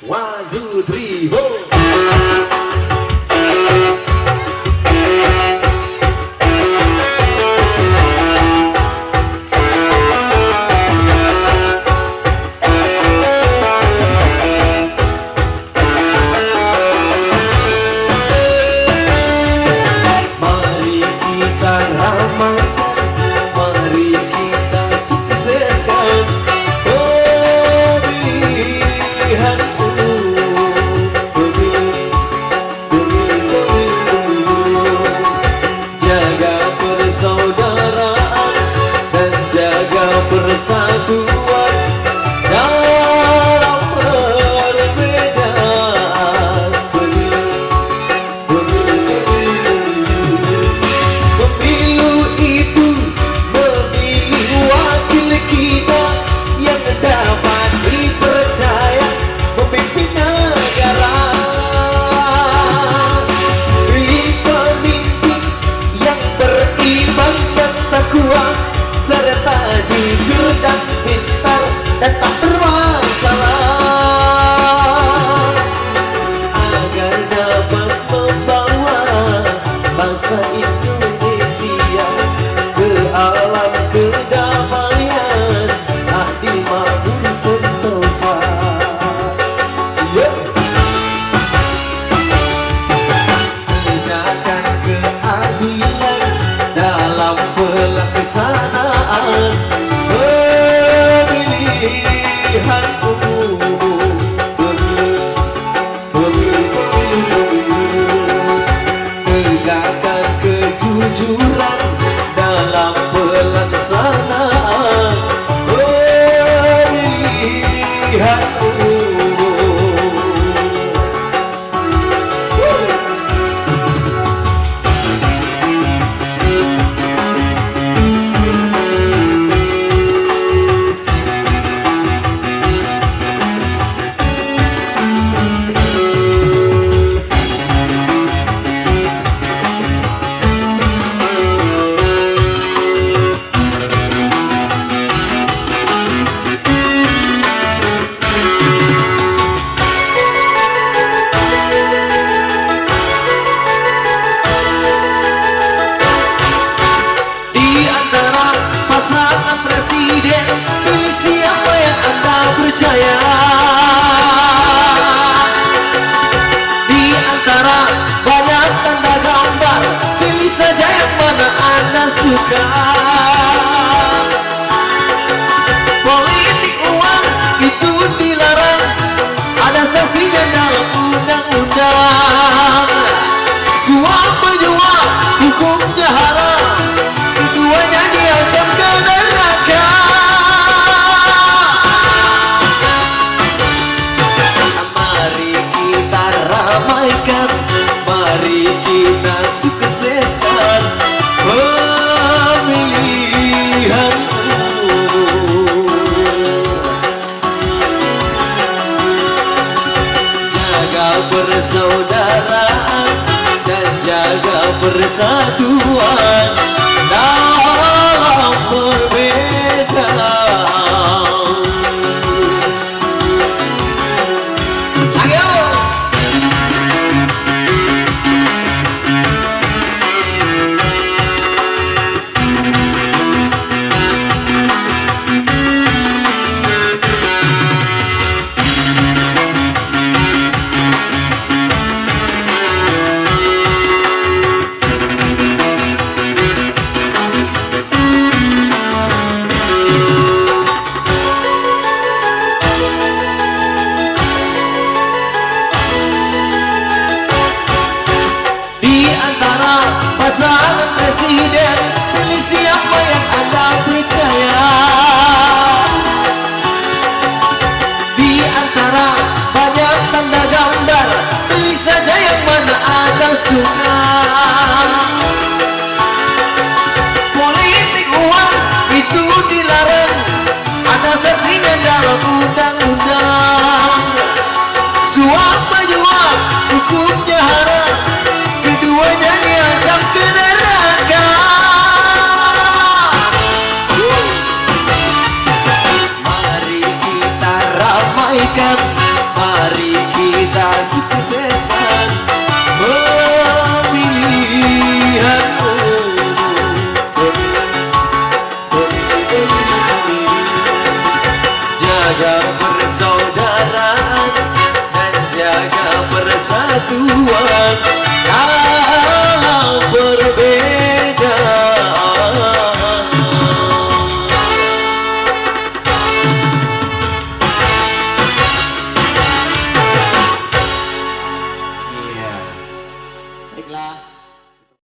One, two, three, four. Mari kita ramaikan, mari kita sukseskan pemilihanku. Jaga persaudaraan dan jaga persatuan dalam perbedaan. Pemilu itu memilih wakil kita yang dapat dipercaya memimpin negara. Pilih pemimpin yang beriman dan takwa serta jujur dan pintar dan tak bermasalah, agar dapat membawa bangsa Indonesia ke alam kedamaian, adil makmur sentosa. Tegakkan keadilan dalam pelaksanaan pemilihan umum. Tegakkan kejujuran dalam pelaksanaan pemilihan umum. Pasangan presiden, pilih siapa yang Anda percaya. Di antara banyak tanda gambar, pilih saja yang mana Anda suka. Politik uang itu dilarang, ada sanksinya dalam undang-undang. Suap menyuap hukumnya haram, keduanya diancam ke neraka. Mari kita ramaikan, mari kita sukseskan pemilihan umum. Jaga persaudaraan dan jaga persatuan dalam perbedaan. Ayo! Pasangan presiden, pilih siapa yang Anda percaya. Di antara banyak tanda gambar, pilih saja yang mana Anda suka.